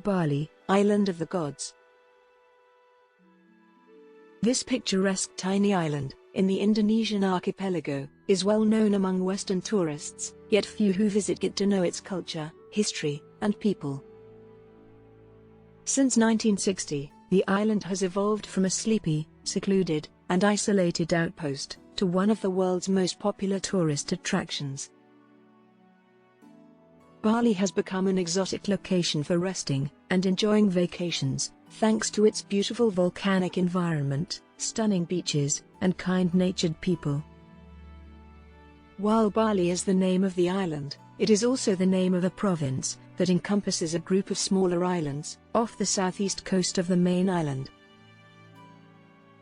Bali, island of the gods. This picturesque tiny island, in the Indonesian archipelago, is well known among Western tourists, yet few who visit get to know its culture, history, and people. Since 1960, the island has evolved from a sleepy, secluded, and isolated outpost, to one of the world's most popular tourist attractions. Bali has become an exotic location for resting and enjoying vacations, thanks to its beautiful volcanic environment, stunning beaches, and kind-natured people. While Bali is the name of the island, it is also the name of a province that encompasses a group of smaller islands off the southeast coast of the main island.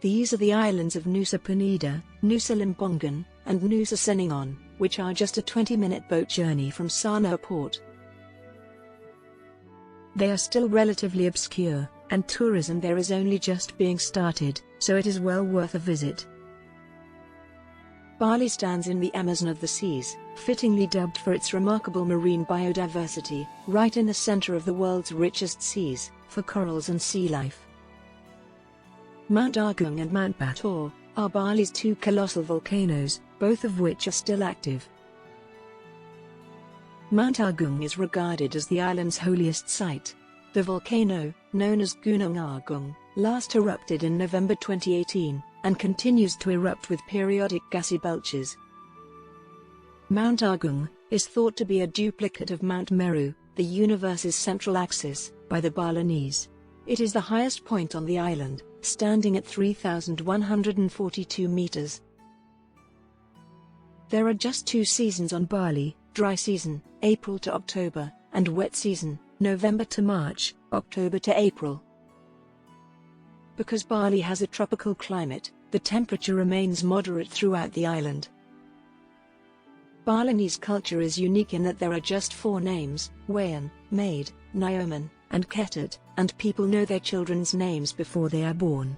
These are the islands of Nusa Penida, Nusa Lembongan, and Nusa Seningon, which are just a 20-minute boat journey from Sanur port. They are still relatively obscure, and tourism there is only just being started, so it is well worth a visit. Bali stands in the Amazon of the seas, fittingly dubbed for its remarkable marine biodiversity, right in the center of the world's richest seas, for corals and sea life. Mount Agung and Mount Batur are Bali's two colossal volcanoes, both of which are still active. Mount Agung is regarded as the island's holiest site. The volcano, known as Gunung Agung, last erupted in November 2018, and continues to erupt with periodic gassy belches. Mount Agung is thought to be a duplicate of Mount Meru, the universe's central axis, by the Balinese. It is the highest point on the island, standing at 3,142 meters. There are just two seasons on Bali: dry season, April to October, and wet season, November to March, October to April. Because Bali has a tropical climate, the temperature remains moderate throughout the island. Balinese culture is unique in that there are just four names: Wayan, Maid, Nyoman, and Ketut, and people know their children's names before they are born.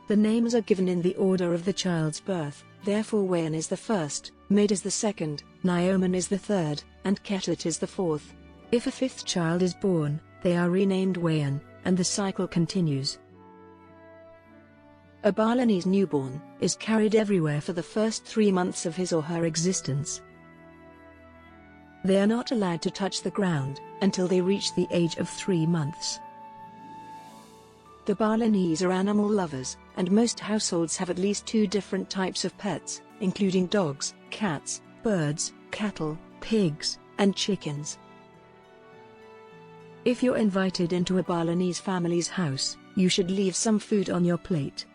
The names are given in the order of the child's birth, therefore Wayan is the first, Maid is the second, Nyoman is the third, and Ketut is the fourth. If a fifth child is born, they are renamed Wayan, and the cycle continues. A Balinese newborn is carried everywhere for the first 3 months of his or her existence. They are not allowed to touch the ground until they reach the age of 3 months. The Balinese are animal lovers, and most households have at least 2 different types of pets, including dogs, cats, birds, cattle, pigs, and chickens. If you're invited into a Balinese family's house, you should leave some food on your plate.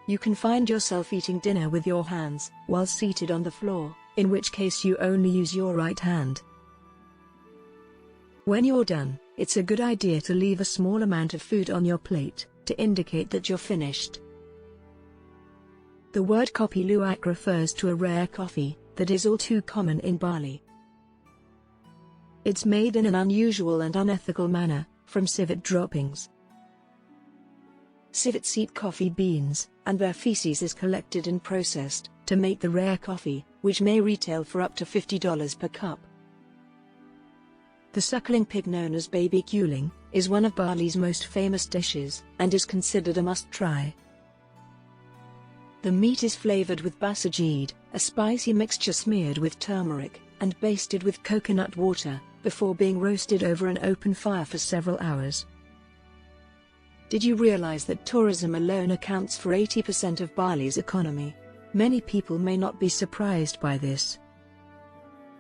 You can find yourself eating dinner with your hands while seated on the floor, in which case you only use your right hand. When you're done, it's a good idea to leave a small amount of food on your plate, to indicate that you're finished. The word kopi luwak refers to a rare coffee that is all too common in Bali. It's made in an unusual and unethical manner, from civet droppings. Civets eat coffee beans, and their feces is collected and processed to make the rare coffee, which may retail for up to $50 per cup. The suckling pig, known as baby guling, is one of Bali's most famous dishes, and is considered a must-try. The meat is flavored with basajid, a spicy mixture smeared with turmeric, and basted with coconut water, before being roasted over an open fire for several hours. Did you realize that tourism alone accounts for 80% of Bali's economy? Many people may not be surprised by this.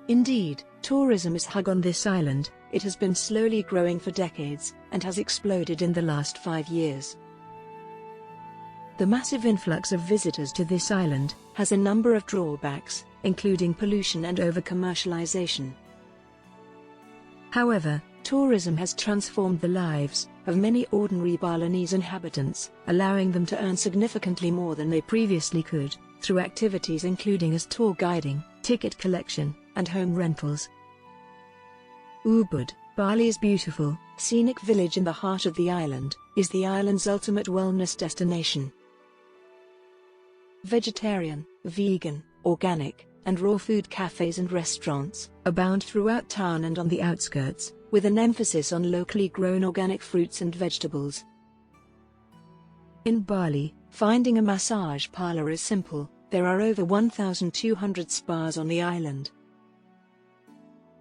Indeed, tourism is hug on this island. It has been slowly growing for decades, and has exploded in the last 5 years. The massive influx of visitors to this island has a number of drawbacks, including pollution and over-commercialization. However, tourism has transformed the lives of many ordinary Balinese inhabitants, allowing them to earn significantly more than they previously could, through activities including as tour guiding, ticket collection, and home rentals. Ubud, Bali's beautiful, scenic village in the heart of the island, is the island's ultimate wellness destination. Vegetarian, vegan, organic, and raw food cafes and restaurants abound throughout town and on the outskirts, with an emphasis on locally grown organic fruits and vegetables. In Bali, finding a massage parlor is simple. There are over 1,200 spas on the island.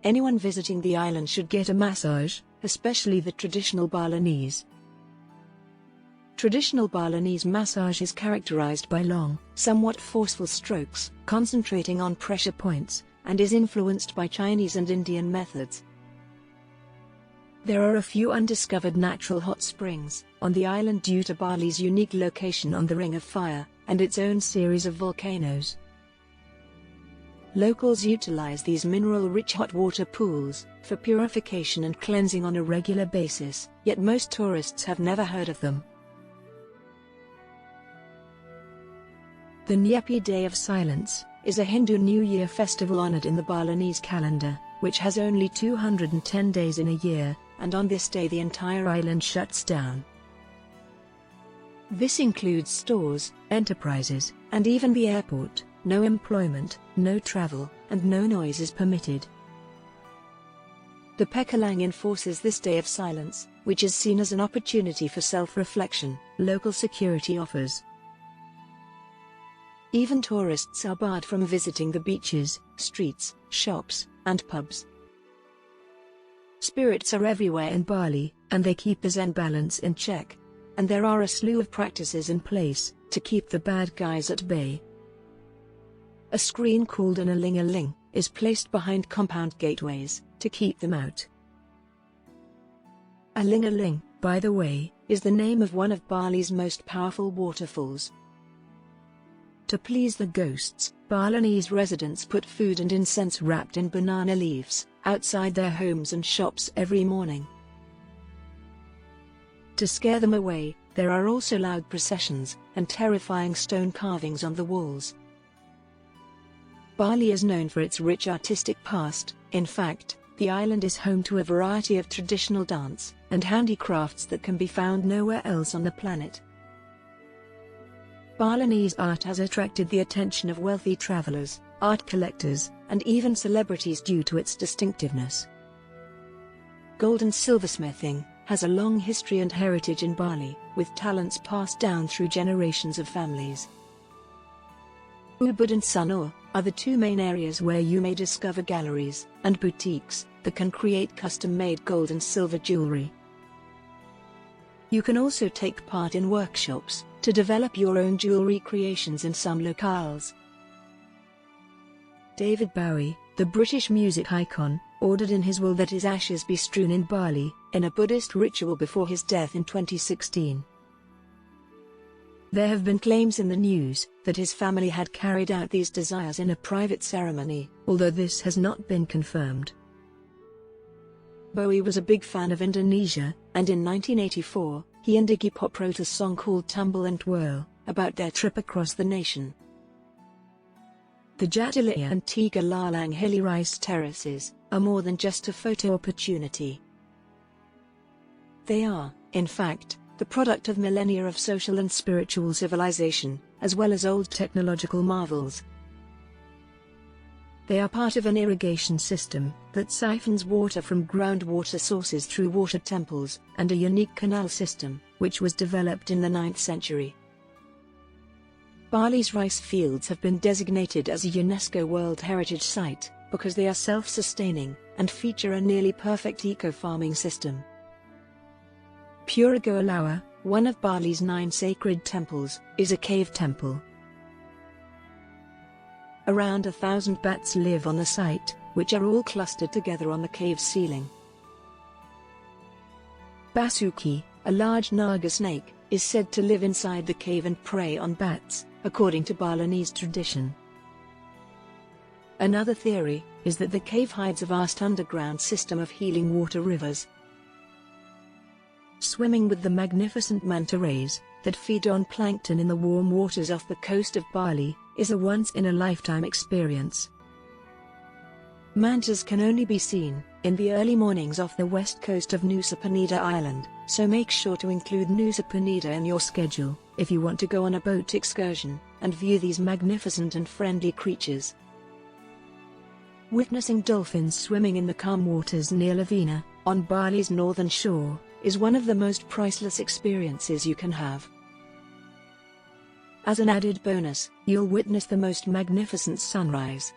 Anyone visiting the island should get a massage, especially the traditional Balinese. Traditional Balinese massage is characterized by long, somewhat forceful strokes, concentrating on pressure points, and is influenced by Chinese and Indian methods. There are a few undiscovered natural hot springs on the island due to Bali's unique location on the Ring of Fire, and its own series of volcanoes. Locals utilize these mineral-rich hot water pools for purification and cleansing on a regular basis, yet most tourists have never heard of them. The Nyepi Day of Silence is a Hindu New Year festival honored in the Balinese calendar, which has only 210 days in a year, and on this day the entire island shuts down. This includes stores, enterprises, and even the airport. No employment, no travel, and no noise is permitted. The Pekalang enforces this day of silence, which is seen as an opportunity for self-reflection. Local security offers. Even tourists are barred from visiting the beaches, streets, shops, and pubs. Spirits are everywhere in Bali, and they keep the Zen balance in check. And there are a slew of practices in place to keep the bad guys at bay. A screen called an aling-aling is placed behind compound gateways to keep them out. Aling-aling, by the way, is the name of one of Bali's most powerful waterfalls. To please the ghosts, Balinese residents put food and incense wrapped in banana leaves outside their homes and shops every morning. To scare them away, there are also loud processions and terrifying stone carvings on the walls. Bali is known for its rich artistic past. In fact, the island is home to a variety of traditional dance and handicrafts that can be found nowhere else on the planet. Balinese art has attracted the attention of wealthy travelers, art collectors, and even celebrities due to its distinctiveness. Gold and silversmithing has a long history and heritage in Bali, with talents passed down through generations of families. Ubud and Sanur are the two main areas where you may discover galleries and boutiques that can create custom-made gold and silver jewelry. You can also take part in workshops to develop your own jewelry creations in some locales. David Bowie, the British music icon, ordered in his will that his ashes be strewn in Bali, in a Buddhist ritual before his death in 2016. There have been claims in the news that his family had carried out these desires in a private ceremony, although this has not been confirmed. Bowie was a big fan of Indonesia, and in 1984, he and Iggy Pop wrote a song called Tumble and Twirl, about their trip across the nation. The Jatilia and Tiga Lalang hilly rice terraces are more than just a photo opportunity. They are, in fact, the product of millennia of social and spiritual civilization, as well as old technological marvels. They are part of an irrigation system that siphons water from groundwater sources through water temples, and a unique canal system, which was developed in the 9th century. Bali's rice fields have been designated as a UNESCO World Heritage Site because they are self-sustaining and feature a nearly perfect eco-farming system. Purago Alawa, one of Bali's 9 sacred temples, is a cave temple. Around 1,000 bats live on the site, which are all clustered together on the cave's ceiling. Basuki, a large naga snake, is said to live inside the cave and prey on bats, according to Balinese tradition. Another theory is that the cave hides a vast underground system of healing water rivers. Swimming with the magnificent manta rays that feed on plankton in the warm waters off the coast of Bali is a once-in-a-lifetime experience. Mantas can only be seen in the early mornings off the west coast of Nusa Penida Island, so make sure to include Nusa Penida in your schedule if you want to go on a boat excursion and view these magnificent and friendly creatures. Witnessing dolphins swimming in the calm waters near Lavina, on Bali's northern shore, is one of the most priceless experiences you can have. As an added bonus, you'll witness the most magnificent sunrise,